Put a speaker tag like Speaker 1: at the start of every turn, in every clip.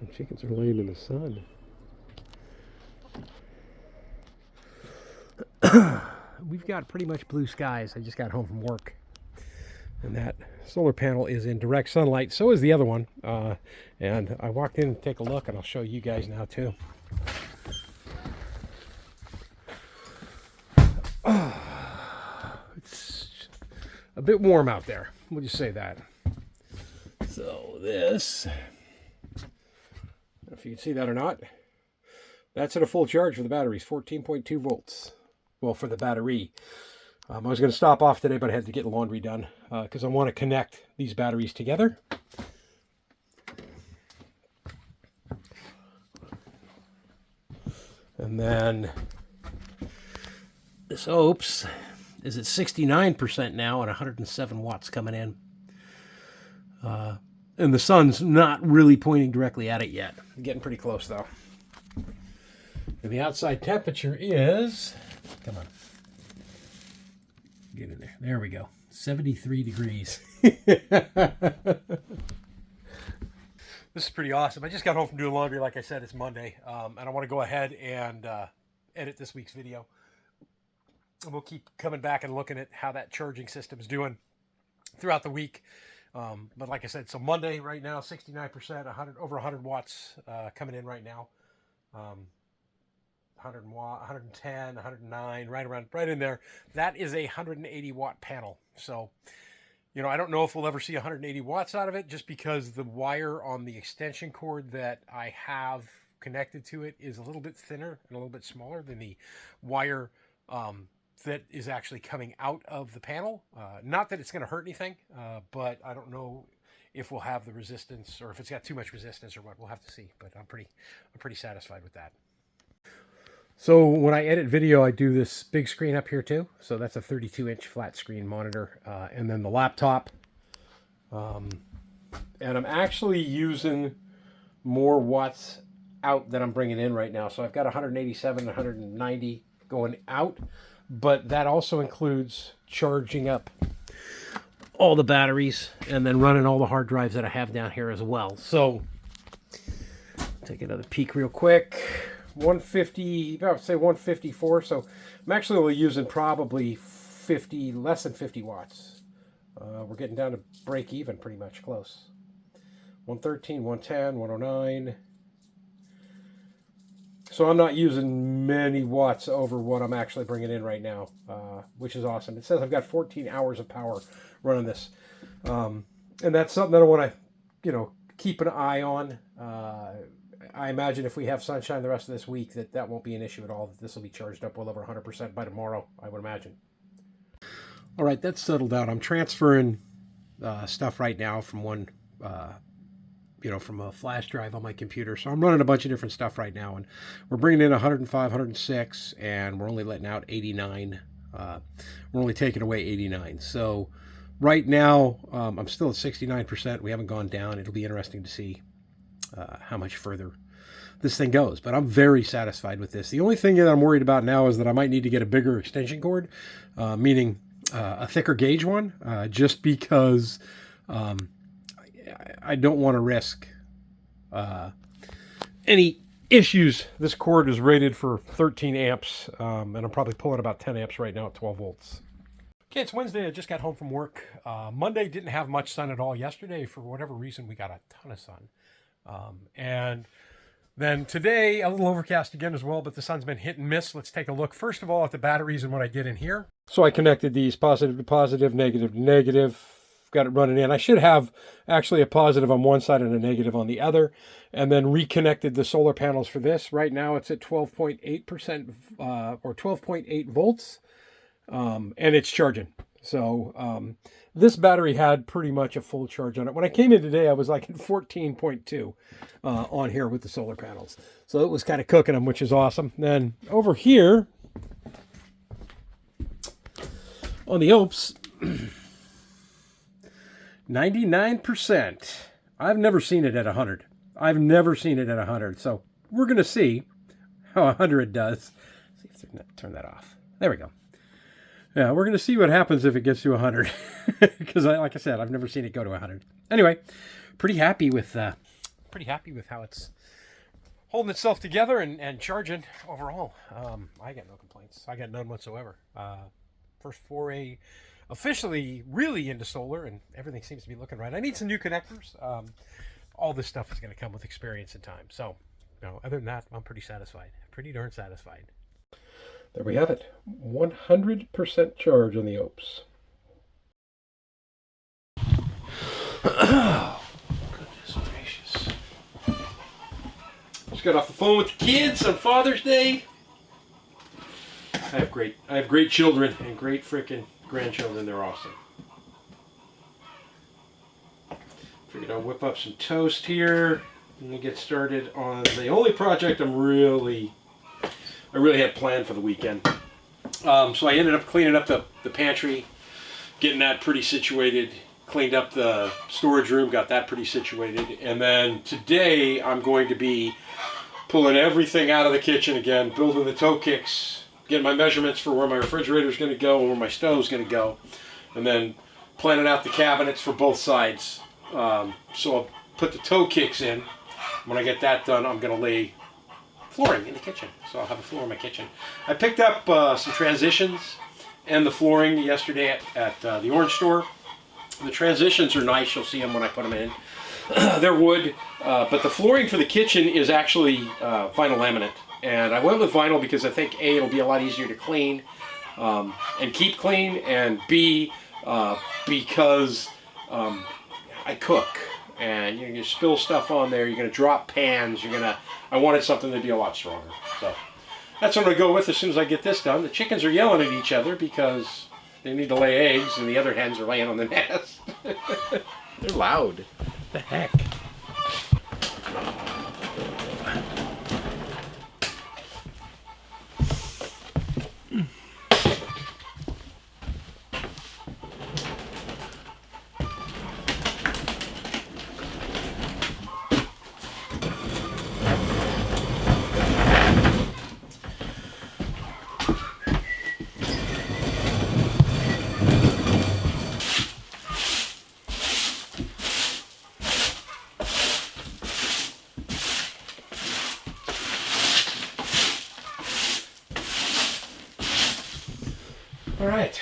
Speaker 1: The chickens are laying in the sun. We've got pretty much blue skies. I just got home from work. And that solar panel is in direct sunlight. So is the other one. And I walked in to take a look, and I'll show you guys now too. It's a bit warm out there. We'll just say that. So this, I don't know if you can see that or not. That's at a full charge for the batteries, 14.2 volts. Well, for the battery. I was going to stop off today, but I had to get laundry done because I want to connect these batteries together. And then this OPS is at 69% now and 107 watts coming in. And the sun's not really pointing directly at it yet. I'm getting pretty close though. And the outside temperature is, come on, get in there. There we go. 73 degrees. This is pretty awesome. I just got home from doing laundry. Like I said, it's Monday. And I want to go ahead and edit this week's video. And we'll keep coming back and looking at how that charging system is doing throughout the week. But like I said, so Monday right now, 69%, over 100 watts coming in right now. 100 watt, 110, 109, right in there. That is a 180 watt panel. So, you know, I don't know if we'll ever see 180 watts out of it, just because the wire on the extension cord that I have connected to it is a little bit thinner and a little bit smaller than the wire that is actually coming out of the panel. Not that it's going to hurt anything, but I don't know if we'll have the resistance or if it's got too much resistance or what. We'll have to see, but I'm pretty satisfied with that. So when I edit video, I do this big screen up here too. So that's a 32-inch flat screen monitor, and then the laptop. And I'm actually using more watts out than I'm bringing in right now. So I've got 187, 190 going out, but that also includes charging up all the batteries and then running all the hard drives that I have down here as well. So take another peek real quick. 150, I would say 154. So I'm actually only using probably less than 50 watts. We're getting down to break even, pretty much close. 113, 110, 109. So I'm not using many watts over what I'm actually bringing in right now, which is awesome. It says I've got 14 hours of power running this. And that's something that I want to, keep an eye on. I imagine if we have sunshine the rest of this week, that won't be an issue at all. This will be charged up well over 100% by tomorrow, I would imagine. All right, that's settled out. I'm transferring stuff right now from from a flash drive on my computer. So I'm running a bunch of different stuff right now, and we're bringing in 105, 106, and we're only letting out 89. We're only taking away 89. So right now, I'm still at 69%. We haven't gone down. It'll be interesting to see how much further this thing goes, but I'm very satisfied with this. The only thing that I'm worried about now is that I might need to get a bigger extension cord, meaning a thicker gauge one, just because I don't want to risk any issues. This cord is rated for 13 amps, and I'm probably pulling about 10 amps right now at 12 volts. Okay, it's Wednesday. I just got home from work. Monday didn't have much sun at all. Yesterday, for whatever reason, we got a ton of sun. And then today, a little overcast again as well, but the sun's been hit and miss. Let's take a look, first of all, at the batteries and what I did in here. So I connected these positive to positive, negative to negative. Got it running in. I should have actually a positive on one side and a negative on the other, and then reconnected the solar panels for this. Right now it's at 12.8% or 12.8 volts, and it's charging. So this battery had pretty much a full charge on it. When I came in today, I was like at 14.2 on here with the solar panels. So it was kind of cooking them, which is awesome. Then over here on the OPS, 99%. I've never seen it at 100. I've never seen it at 100. So we're going to see how 100 does. Let's see if turn that off. There we go. Yeah, we're going to see what happens if it gets to 100. Because like I said, I've never seen it go to 100. Anyway, pretty happy with pretty happy with how it's holding itself together and charging overall. I got no complaints. I got none whatsoever. First foray officially really into solar, and everything seems to be looking right. I need some new connectors. All this stuff is going to come with experience and time. So, other than that, I'm pretty satisfied. Pretty darn satisfied. There we have it. 100% charge on the Opes. Oh, goodness gracious. Just got off the phone with the kids on Father's Day. I have great children and great freaking grandchildren. They're awesome. Figured I'll whip up some toast here and get started on the only project I really had planned for the weekend. So I ended up cleaning up the pantry, getting that pretty situated, cleaned up the storage room, got that pretty situated, and then today I'm going to be pulling everything out of the kitchen again, building the toe kicks, getting my measurements for where my refrigerator is going to go and where my stove is going to go, and then planning out the cabinets for both sides. So I'll put the toe kicks in. When I get that done, I'm going to lay flooring in the kitchen. So I'll have a floor in my kitchen. I picked up some transitions and the flooring yesterday at the orange store. The transitions are nice. You'll see them when I put them in. They're wood, but the flooring for the kitchen is actually vinyl laminate. And I went with vinyl because I think A, it'll be a lot easier to clean and keep clean, and B, because I cook, and you're going to spill stuff on there, you're going to drop pans, I wanted something to be a lot stronger. So that's what I'm going to go with as soon as I get this done. The chickens are yelling at each other because they need to lay eggs, and the other hens are laying on the nest. They're loud. What the heck? All right.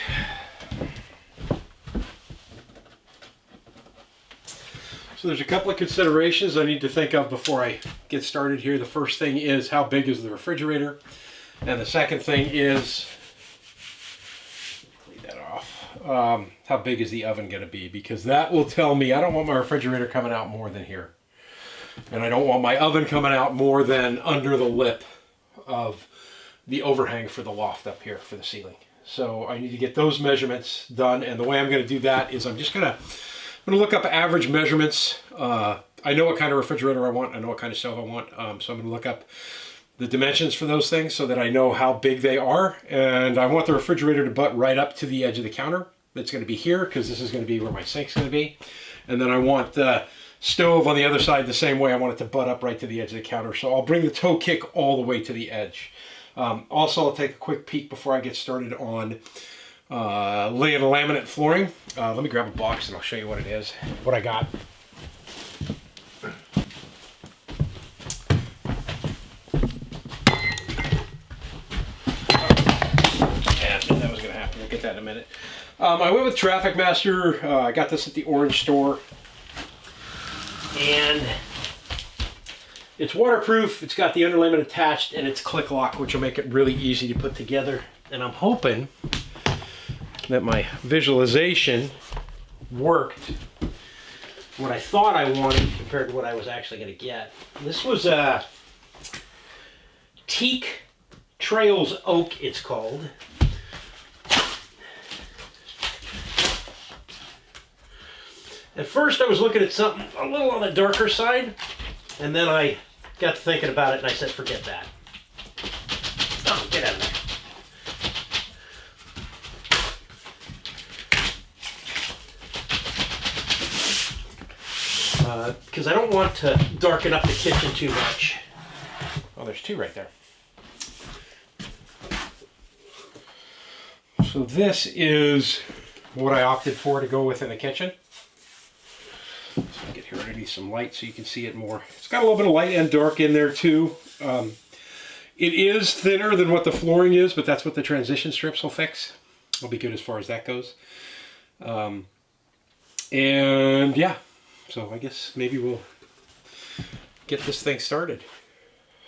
Speaker 1: So there's a couple of considerations I need to think of before I get started here. The first thing is, how big is the refrigerator? And the second thing is, clean that off, how big is the oven going to be? Because that will tell me, I don't want my refrigerator coming out more than here. And I don't want my oven coming out more than under the lip of the overhang for the loft up here for the ceiling. So I need to get those measurements done, and the way I'm going to do that is I'm going to look up average measurements. I know what kind of refrigerator I want. I know what kind of stove I want. So I'm going to look up the dimensions for those things so that I know how big they are. And I want the refrigerator to butt right up to the edge of the counter. That's going to be here because this is going to be where my sink's going to be. And then I want the stove on the other side the same way. I want it to butt up right to the edge of the counter. So I'll bring the toe kick all the way to the edge. Also, I'll take a quick peek before I get started on laying laminate flooring. Let me grab a box and I'll show you what it is, what I got. Yeah, I knew that was going to happen. We'll get that in a minute. I went with Traffic Master. I got this at the orange store. And it's waterproof, it's got the underlayment attached, and it's click lock, which will make it really easy to put together. And I'm hoping that my visualization worked what I thought I wanted compared to what I was actually going to get. This was a Teak Trails Oak, it's called. At first I was looking at something a little on the darker side, and then I got to thinking about it and I said, forget that. Oh, get out of there. Because I don't want to darken up the kitchen too much. Oh, there's two right there. So this is what I opted for to go with in the kitchen. So Get here underneath some light so you can see it more. It's got a little bit of light and dark in there too. It is thinner than what the flooring is, but that's what the transition strips will fix. It'll be good as far as that goes. And yeah, so I guess maybe we'll get this thing started.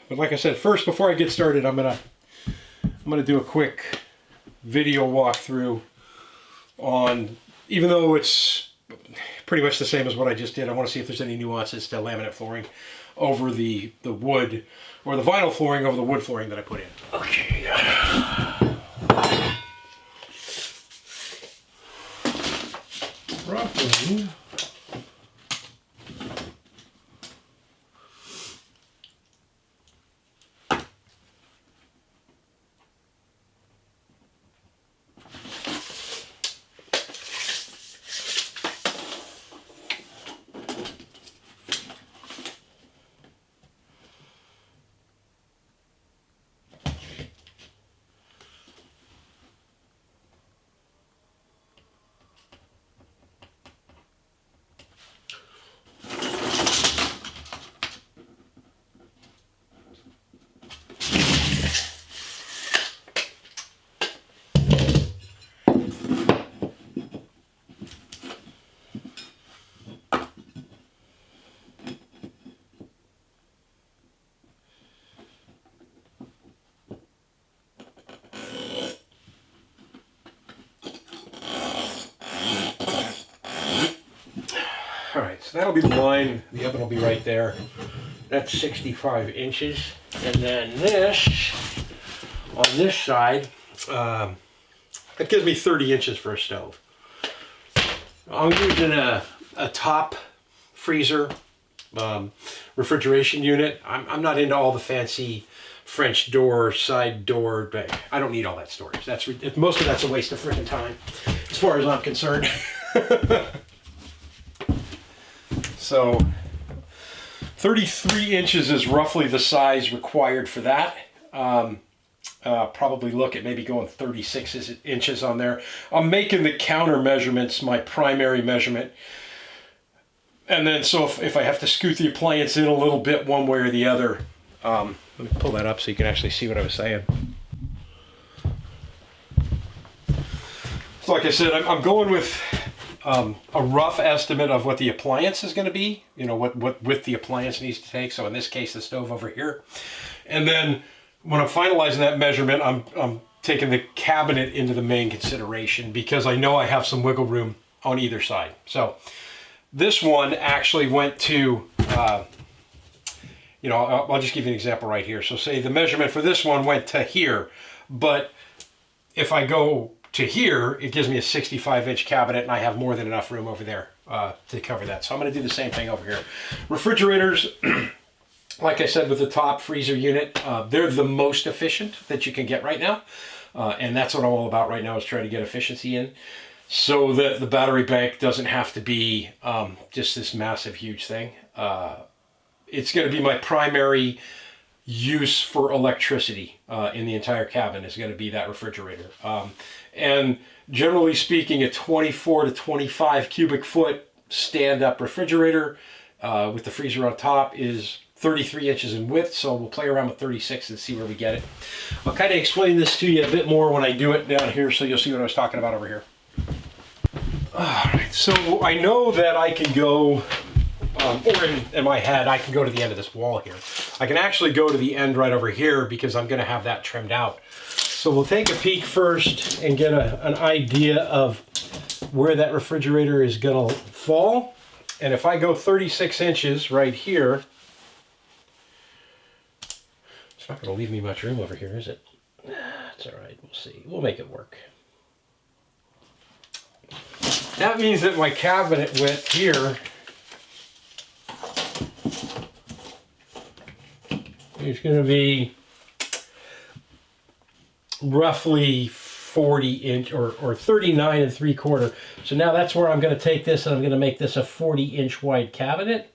Speaker 1: But like I said, first, before I get started, I'm gonna do a quick video walkthrough on, even though it's pretty much the same as what I just did, I want to see if there's any nuances to laminate flooring over the wood, or the vinyl flooring over the wood flooring that I put in. Okay. Roughly. Alright, so that'll be the line. The oven will be right there. That's 65 inches. And then this, on this side, that gives me 30 inches for a stove. I'm using a top freezer refrigeration unit. I'm not into all the fancy French door, side door, but I don't need all that storage. Most of that's a waste of freaking time, as far as I'm concerned. So 33 inches is roughly the size required for that. Probably look at maybe going 36 inches on there. I'm making the counter measurements my primary measurement. And then so if I have to scoot the appliance in a little bit one way or the other, let me pull that up so you can actually see what I was saying. So like I said, I'm going with a rough estimate of what the appliance is going to be, you know, what width the appliance needs to take. So in this case, the stove over here. And then when I'm finalizing that measurement, I'm taking the cabinet into the main consideration because I know I have some wiggle room on either side. So this one actually went to, you know, I'll just give you an example right here. So say the measurement for this one went to here, but if I go to here, it gives me a 65-inch cabinet, and I have more than enough room over there to cover that. So I'm going to do the same thing over here. Refrigerators, like I said, with the top freezer unit, they're the most efficient that you can get right now. And that's what I'm all about right now, is trying to get efficiency in, so that the battery bank doesn't have to be just this massive, huge thing. It's going to be my primary use for electricity in the entire cabin, is going to be that refrigerator. And generally speaking, a 24 to 25 cubic foot stand-up refrigerator with the freezer on top is 33 inches in width, so we'll play around with 36 and see where we get it. I'll kind of explain this to you a bit more when I do it down here, so you'll see what I was talking about over here. Alright, so I know that I can go, or in my head, I can go to the end of this wall here. I can actually go to the end right over here because I'm going to have that trimmed out. So we'll take a peek first and get an idea of where that refrigerator is going to fall. And if I go 36 inches right here, it's not going to leave me much room over here, is it? That's all right. We'll see. We'll make it work. That means that my cabinet width here is going to be roughly 40 inch or 39 3/4. So now that's where I'm going to take this, and I'm going to make this a 40-inch wide cabinet.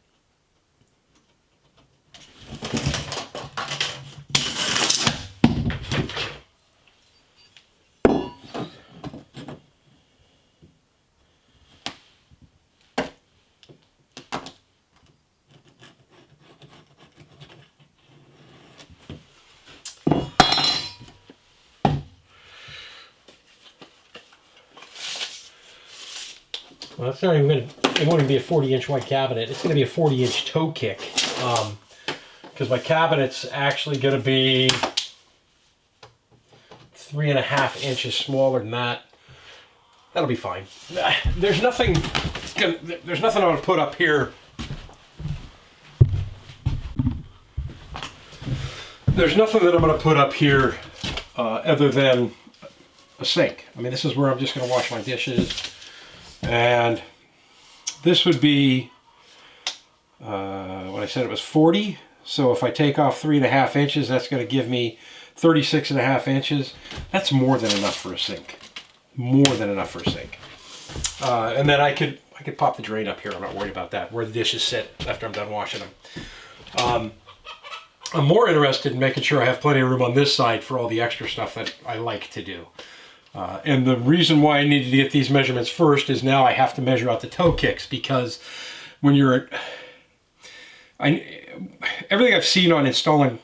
Speaker 1: Well, that's not even going to, it won't even be a 40-inch white cabinet. It's going to be a 40-inch toe kick. Because my cabinet's actually going to be 3.5 inches smaller than that. That'll be fine. There's nothing I'm going to put up here. There's nothing that I'm going to put up here other than a sink. I mean, this is where I'm just going to wash my dishes. And this would be, when I said it was 40, so if I take off 3.5 inches, that's going to give me 36.5 inches. That's more than enough for a sink. More than enough for a sink. And then I could pop the drain up here. I'm not worried about that, where the dishes sit after I'm done washing them. I'm more interested in making sure I have plenty of room on this side for all the extra stuff that I like to do. And the reason why I needed to get these measurements first is now I have to measure out the toe kicks, because when you're... everything I've seen on installing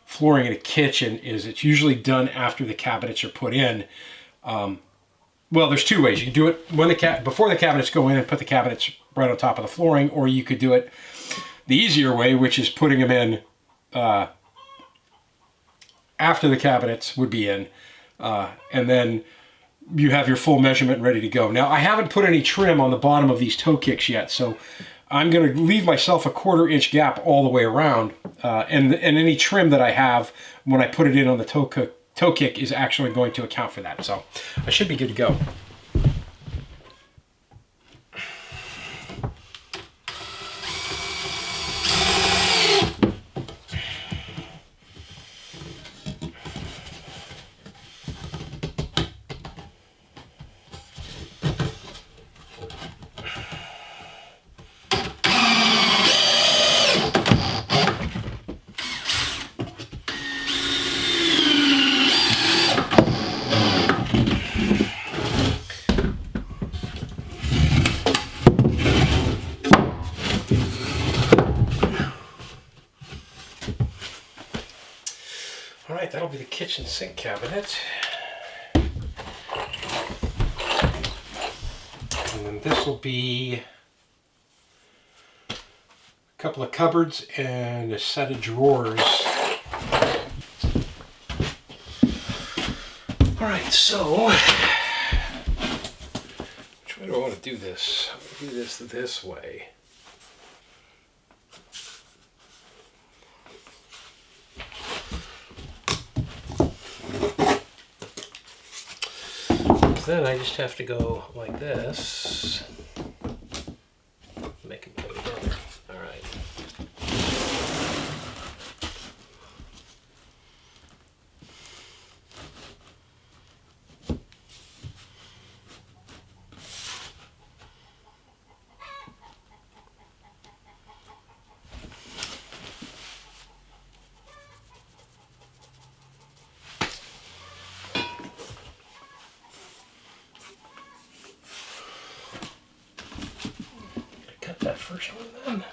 Speaker 1: flooring in a kitchen is it's usually done after the cabinets are put in. Well, there's two ways. You can do it when before the cabinets go in and put the cabinets right on top of the flooring, or you could do it the easier way, which is putting them in after the cabinets would be in, and then you have your full measurement ready to go. Now, I haven't put any trim on the bottom of these toe kicks yet, so I'm going to leave myself a 1/4 inch gap all the way around, and any trim that I have when I put it in on the toe kick is actually going to account for that. So I should be good to go. Alright, that'll be the kitchen sink cabinet. And then this will be a couple of cupboards and a set of drawers. Alright, so which way do I want to do this? I'm going to do this way. Then I just have to go like this, make it go together. All right. That first one then.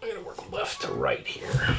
Speaker 1: I'm gonna work left to right here.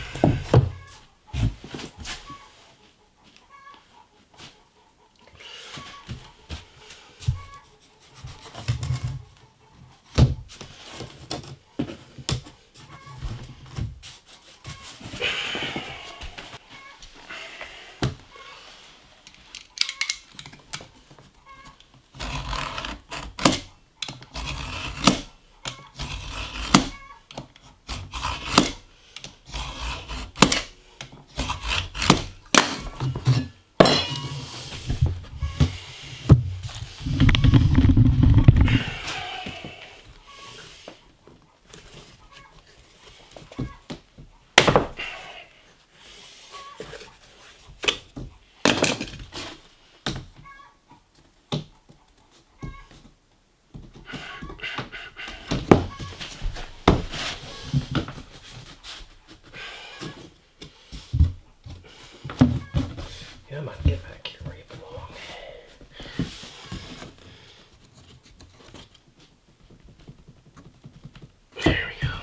Speaker 1: Come on, get back here where you belong. There we go.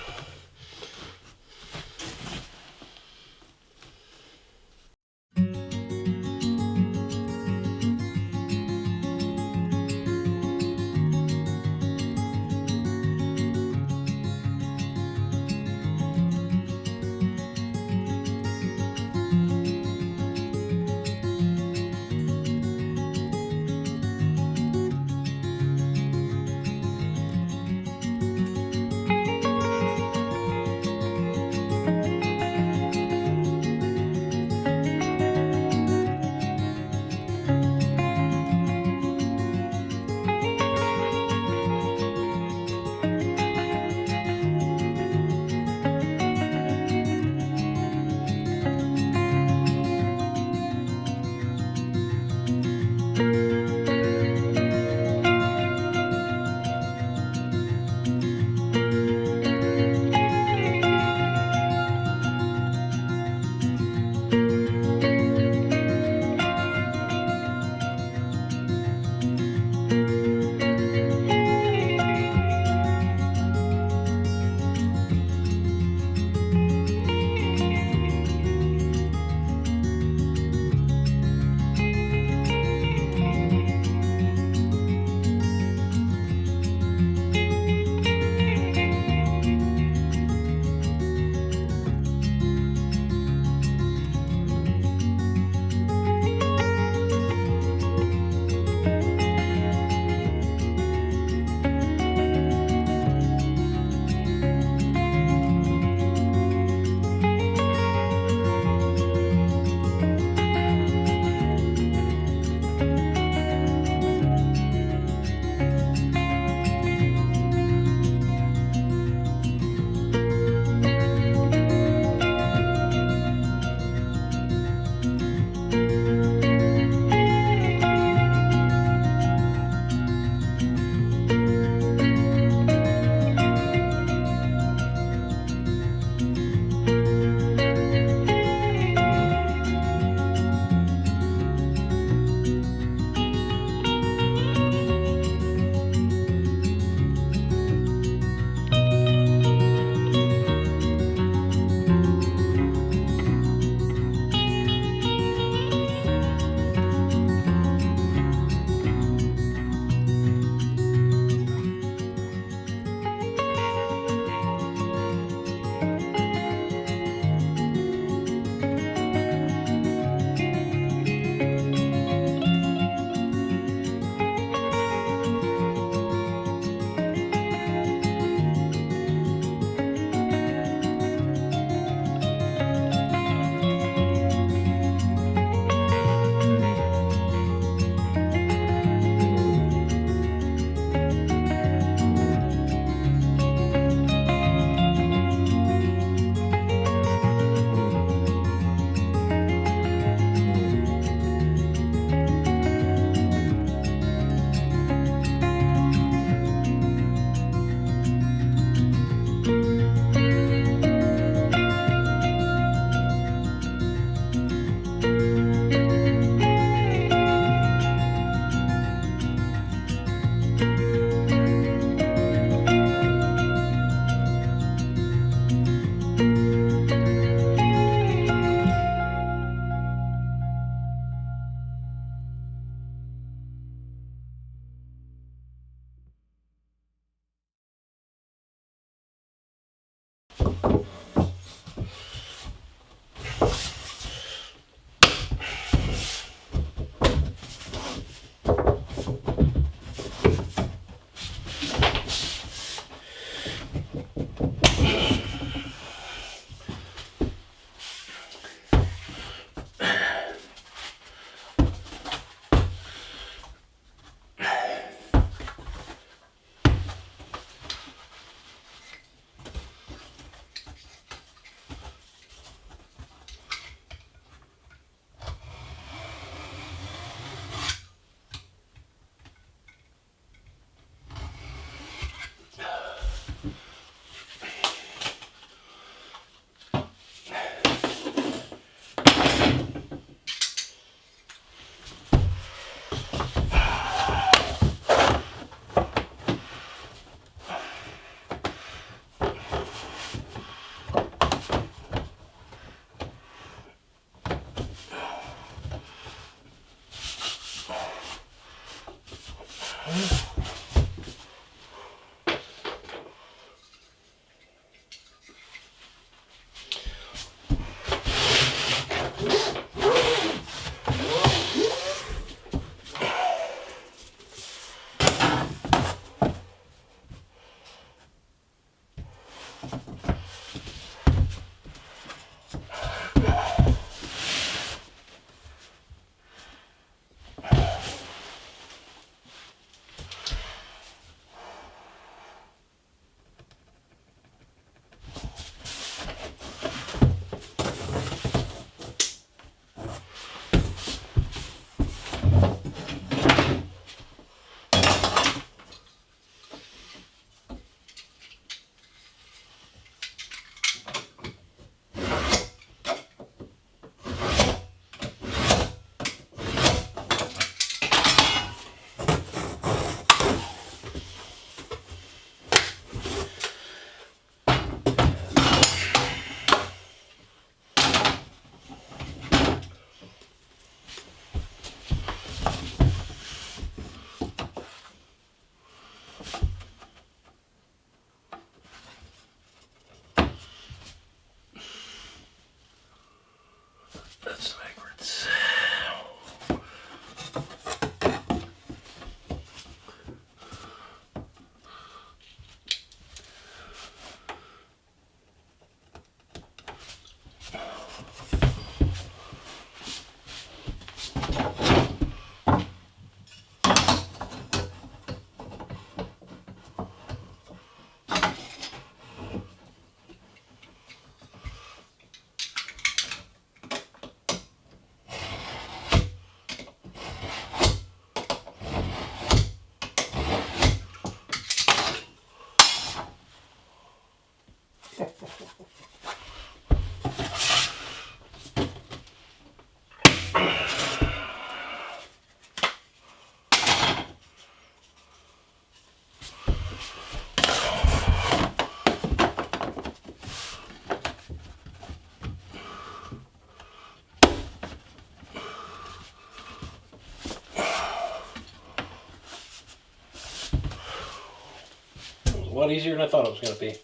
Speaker 1: lot easier than I thought it was going to be.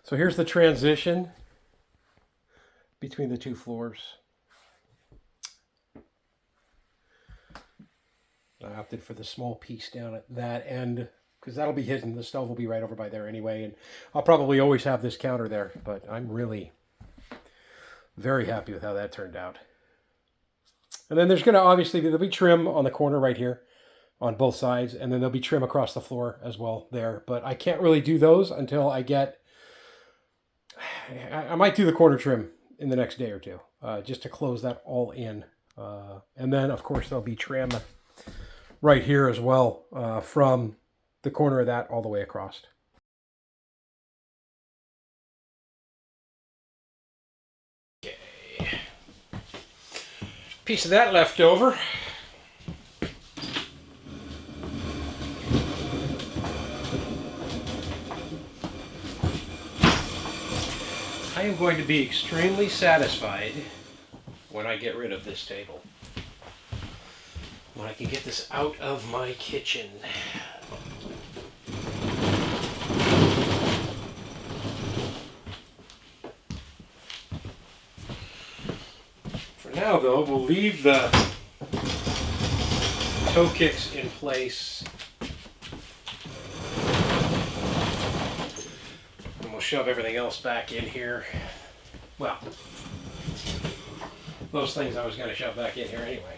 Speaker 1: So here's the transition between the two floors. I opted for the small piece down at that end because that'll be hidden. The stove will be right over by there anyway, and I'll probably always have this counter there, but I'm really very happy with how that turned out. And then there's going to obviously, there'll be trim on the corner right here on both sides, and then there'll be trim across the floor as well there, but I can't really do those until I might do the corner trim in the next day or two, just to close that all in. And then, of course, there'll be trim right here as well, from the corner of that all the way across. Okay. Piece of that left over. I am going to be extremely satisfied when I get rid of this table. When I can get this out of my kitchen. For now, though, we'll leave the toe kicks in place. We'll shove everything else back in here. Well, those things I was going to shove back in here anyway.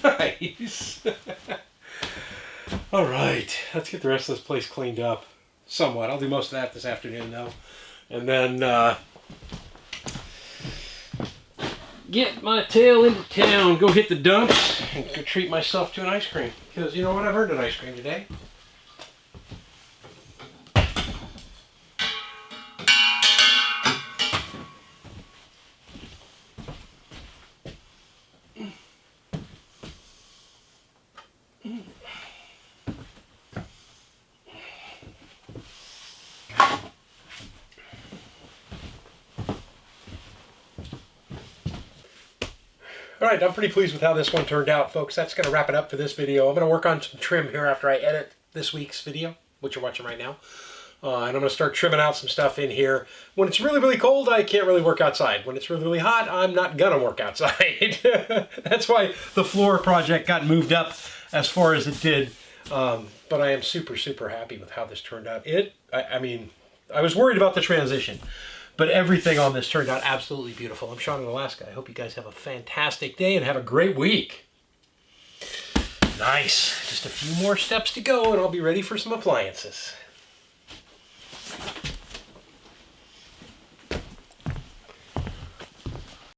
Speaker 1: Nice. All right, let's get the rest of this place cleaned up somewhat. I'll do most of that this afternoon though, and then get my tail into town, go hit the dumps, and go treat myself to an ice cream. Because you know what, I've earned an ice cream today. All right, I'm pretty pleased with how this one turned out, folks. That's going to wrap it up for this video. I'm going to work on some trim here after I edit this week's video, which you're watching right now. And I'm going to start trimming out some stuff in here. When it's really, really cold, I can't really work outside. When it's really, really hot, I'm not going to work outside. That's why the floor project got moved up as far as it did. But I am super, super happy with how this turned out. I mean, I was worried about the transition. But everything on this turned out absolutely beautiful. I'm Sean in Alaska. I hope you guys have a fantastic day and have a great week. Nice. Just a few more steps to go and I'll be ready for some appliances.